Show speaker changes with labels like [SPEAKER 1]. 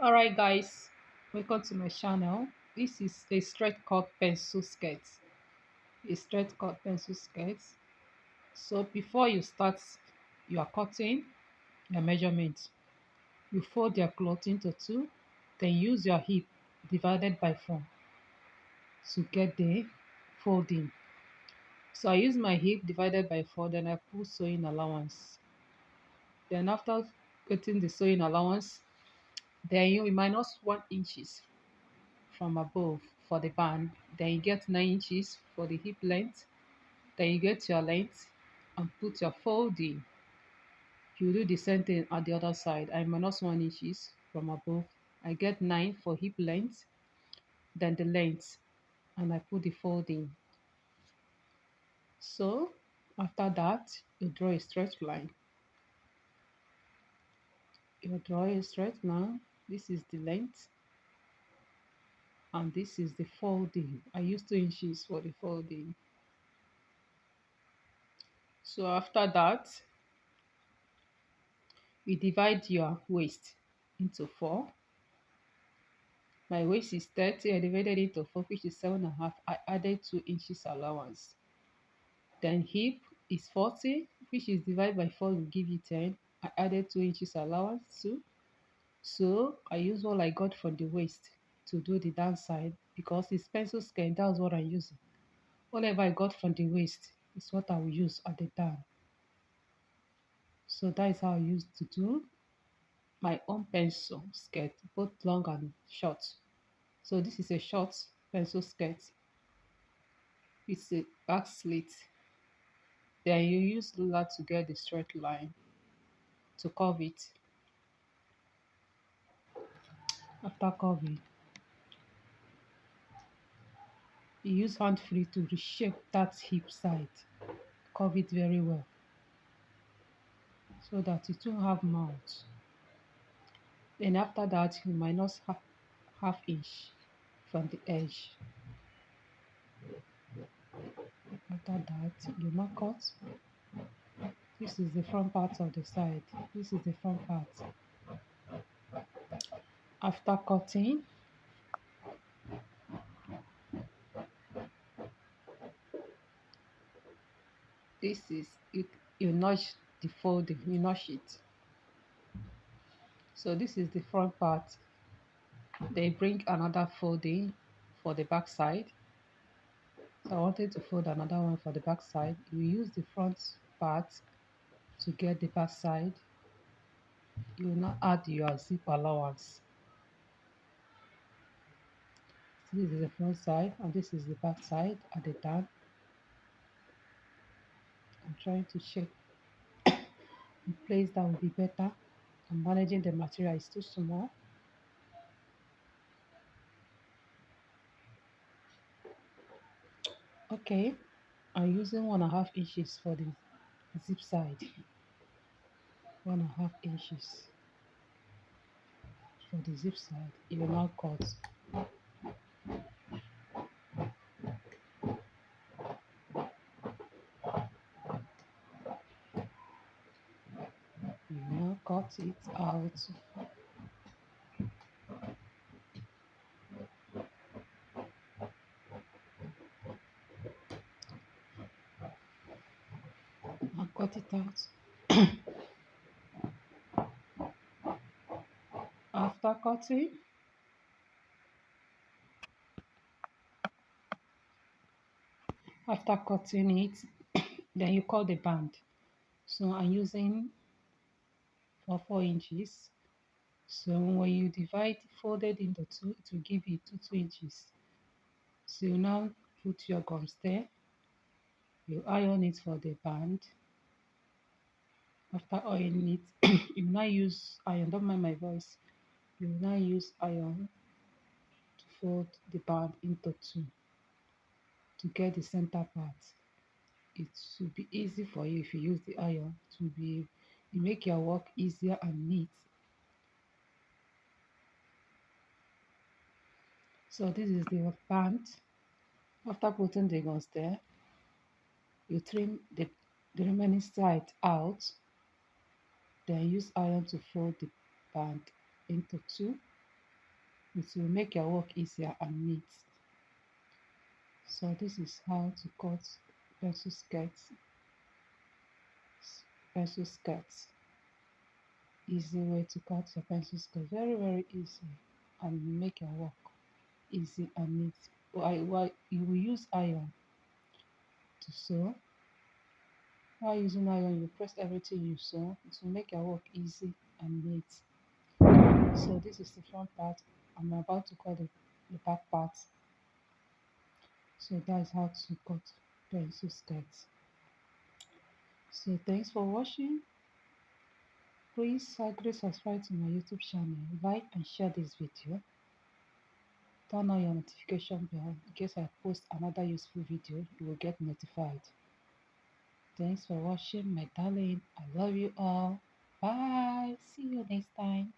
[SPEAKER 1] Alright guys, welcome to my channel. This is a straight cut pencil skirt. A straight cut pencil skirt. So before you start your cutting, your measurement, you fold your cloth into two, then use your hip divided by 4 to get the folding. So I use my hip divided by 4, then I put sewing allowance. Then after getting the sewing allowance, then you minus 1 inches from above for the band, then you get 9 inches for the hip length, then you get your length and put your folding. You do the same thing at the other side. I minus 1 inches from above, I get 9 for hip length, then the length, and I put the folding. So after that, you draw a straight line. You draw a straight line. This is the length and this is the folding. I use 2 inches for the folding. So after that, you divide your waist into 4. My waist is 30. I divided it into 4, which is 7.5. I added 2 inches allowance. Then hip is 40, which is divided by 4 will give you 10. I added 2 inches allowance too. So I use what I got from the waist to do the down side because it's pencil skirt. That's what I'm using. Whatever I got from the waist is what I will use at the down. So that is how I used to do my own pencil skirt, both long and short. So this is a short pencil skirt. It's a back slit. Then you use ruler to get the straight line to curve it. After curving, you use hand free to reshape that hip side. Curve it very well so that it won't have mouth. Then after that, you minus half inch from the edge. After that, you mark cut. This is the front part of the side. This is the front part. After cutting, this is it. You notch the folding. You notch it. So this is the front part. They bring another folding for the back side. So I wanted to fold another one for the back side. You use the front part to get the back side. You will now add your zip allowance. So this is the front side and this is the back side at the down. I'm trying to check the place that will be better. I'm managing the material is too small. Okay, I'm using 1.5 inches for the zip side. 1.5 inches for the zip side. You will now cut. You will now cut it out. And cut it out. After cutting it, then you cut the band. So I'm using for 4 inches. So when you divide folded into 2, it will give you 2 inches. So you now put your gums there. You iron it for the band. After ironing it, you now use iron. Don't mind my voice. You now use iron to fold the band into 2 to get the center part. It should be easy for you if you use the iron to be you make your work easier and neat. So this is the band. After putting the guns there, you trim the remaining side out, then use iron to fold the band into 2. It will make your work easier and neat. So this is how to cut pencil skirts. Pencil skirts. Easy way to cut your pencil skirt. Very easy, and make your work easy and neat. Why you will use iron to sew. While using iron, you press everything you sew. It will make your work easy and neat. So this is the front part. I'm about to cut the back part. So that's how to cut pencil skirts. So thanks for watching. Please agree subscribe to my YouTube channel, like and share this video. Turn on your notification bell in case I post another useful video, you will get notified. Thanks for watching, my darling. I love you all. Bye. See you next time.